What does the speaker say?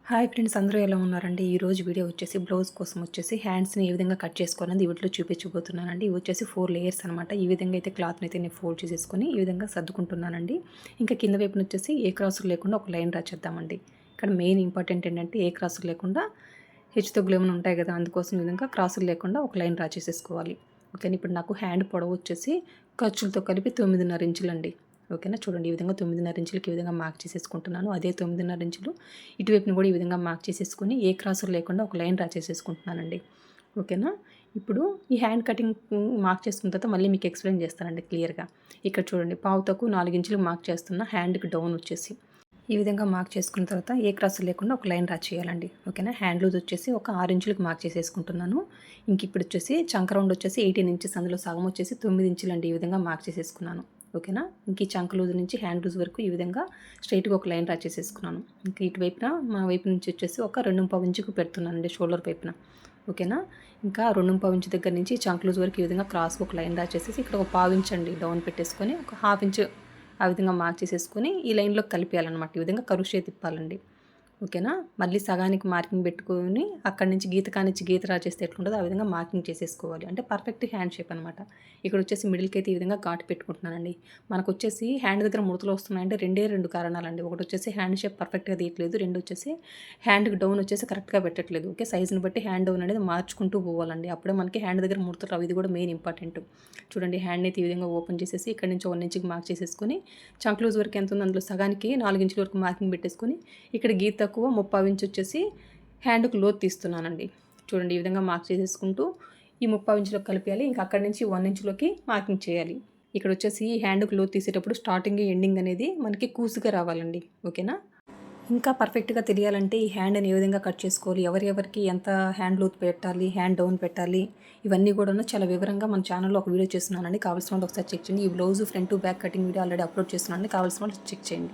Hi friends, అందరూ ఎలా ఉన్నారండి? ఈరోజు వీడియో వచ్చేసి బ్లౌజ్ కోసం వచ్చేసి హ్యాండ్స్ని ఏ విధంగా కట్ చేసుకోవాలని ఈ వీటిలో చూపించబోతున్నానండి. ఇవి వచ్చేసి 4 లేయర్స్ అనమాట. ఈ విధంగా అయితే క్లాత్ని అయితే నేను ఫోల్డ్ చేసేసుకొని ఈ విధంగా సర్దుకుంటున్నానండి. ఇంకా కింద వైపున వచ్చేసి ఏ క్రాసులు లేకుండా ఒక లైన్ డ్రా చేద్దామండి. ఇక్కడ మెయిన్ ఇంపార్టెంట్ ఏంటంటే ఏ క్రాసులు లేకుండా హెచ్చుతగ్గులు ఏమైనా ఉంటాయి కదా, అందుకోసం ఈ విధంగా క్రాసులు లేకుండా ఒక లైన్ డ్రా చేసేసుకోవాలి. ఓకేనా. ఇప్పుడు నాకు హ్యాండ్ పొడవు వచ్చేసి ఖర్చులతో కలిపి 9.5 ఇంచులండి. ఓకేనా. చూడండి, ఈ విధంగా 9.5 ఇంచులకి ఈ విధంగా మార్క్ చేసేసుకుంటున్నాను. అదే 9.5 ఇంచులు ఇటువైపుని కూడా ఈ విధంగా మార్క్ చేసేసుకొని ఏ క్రాసులు లేకుండా ఒక లైన్ డ్రా చేసేసుకుంటున్నానండి. ఓకేనా. ఇప్పుడు ఈ హ్యాండ్ కటింగ్ మార్క్ చేసుకున్న తర్వాత మళ్ళీ మీకు ఎక్స్ప్లెయిన్ చేస్తానండి క్లియర్గా. ఇక్కడ చూడండి, పావు తక్కువ 4 ఇంచులు మార్క్ చేస్తున్న హ్యాండ్కి డౌన్ వచ్చేసి ఈ విధంగా మార్క్ చేసుకున్న తర్వాత ఏ క్రాసులు లేకుండా ఒక లైన్ డ్రా చేయాలండి. ఓకేనా. హ్యాండ్ లూజ్ వచ్చేసి ఒక 6 ఇంచులకు మార్క్ చేసేసుకుంటున్నాను. ఇంక ఇప్పుడు వచ్చేసి చంక రౌండ్ వచ్చేసి 18 ఇంచెస్, అందులో సగం వచ్చేసి 9 ఇంచులండి. ఈ విధంగా మార్క్ చేసేసుకున్నాను. ఓకేనా. ఇంక ఈ చంక లూజ్ నుంచి హ్యాండ్ లూజ్ వరకు ఈ విధంగా స్ట్రైట్గా ఒక లైన్ డ్రా చేసేసుకున్నాను. ఇంక ఇటువైపున మా వైపు నుంచి వచ్చేసి ఒక 2.5 ఇంచుకు పెడుతున్నానండి షోల్డర్ వైపున. ఓకేనా. ఇంకా 2.5 ఇంచు దగ్గర నుంచి చంక లూజ్ వరకు ఈ విధంగా క్రాస్కి ఒక లైన్ డ్రా చేసేసి ఇక్కడ ఒక 1/2 ఇంచ్ అండి డౌన్ పెట్టేసుకొని ఒక 1/2 ఇంచు ఆ విధంగా మార్క్ చేసేసుకొని ఈ లైన్లో కలిపేయాలన్నమాట. ఈ విధంగా కరుషే తిప్పాలండి. ఓకేనా. మళ్ళీ సగానికి మార్కింగ్ పెట్టుకొని అక్కడి నుంచి గీత కానిచ్చి గీత రా చేస్తే ఎట్లుంటుందో ఆ విధంగా మార్కింగ్ చేసేసుకోవాలి. అంటే పర్ఫెక్ట్ హ్యాండ్ షేప్ అనమాట. ఇక్కడ వచ్చేసి మిడిల్కి అయితే ఈ విధంగా ఘాటు పెట్టుకుంటున్నానండి. మనకు వచ్చేసి హ్యాండ్ దగ్గర ముడతలు వస్తున్నాయంటే రెండు కారణాలండి. ఒకటి వచ్చేసి హ్యాండ్ షేప్ పర్ఫెక్ట్గా తీయట్లేదు, రెండు వచ్చేసి హ్యాండ్కి డౌన్ వచ్చేసి కరెక్ట్గా పెట్టట్లేదు. ఓకే. సైజుని బట్టి హ్యాండ్ డౌన్ అనేది మార్చుకుంటూ పోవాలండి. అప్పుడే మనకి హ్యాండ్ దగ్గర ముడతలు రావు. ఇది కూడా మెయిన్ ఇంపార్టెంట్. చూడండి, హ్యాండ్ అయితే ఈ విధంగా ఓపెన్ చేసేసి ఇక్కడ నుంచి 1 ఇంచుకి మార్క్ చేసేసుకొని చంక్ లూజ్ వరకు ఎంత ఉంది అందులో సగానికి 4 ఇంచుల వరకు మార్కింగ్ పెట్టేసుకొని ఇక్కడ గీత తక్కువ 30 ఇంచు వచ్చేసి హ్యాండ్కి లోతు తీస్తున్నానండి. చూడండి, ఈ విధంగా మార్క్ చేసేసుకుంటూ ఈ 30 ఇంచులకు కలిపేయాలి. ఇంకా అక్కడి నుంచి 1 ఇంచులోకి మార్కింగ్ చేయాలి. ఇక్కడ వచ్చేసి ఈ హ్యాండ్కి లోతు తీసేటప్పుడు స్టార్టింగ్ ఎండింగ్ అనేది మనకి కూసుగా రావాలండి. ఓకేనా. ఇంకా పర్ఫెక్ట్గా తెలియాలంటే ఈ హ్యాండ్ని ఏ విధంగా కట్ చేసుకోవాలి, ఎవరెవరికి ఎంత హ్యాండ్ లోతు పెట్టాలి, హ్యాండ్ డౌన్ పెట్టాలి, ఇవన్నీ కూడా చాలా వివరంగా మన ఛానల్లో ఒక వీడియో చేస్తున్నానండి. కావాల్సిన వాళ్ళు ఒకసారి చెక్ చేయండి. ఈ blouse front to back cutting video already upload చేస్తున్నానండి. కావాల్సిన వాళ్ళు చెక్ చేయండి.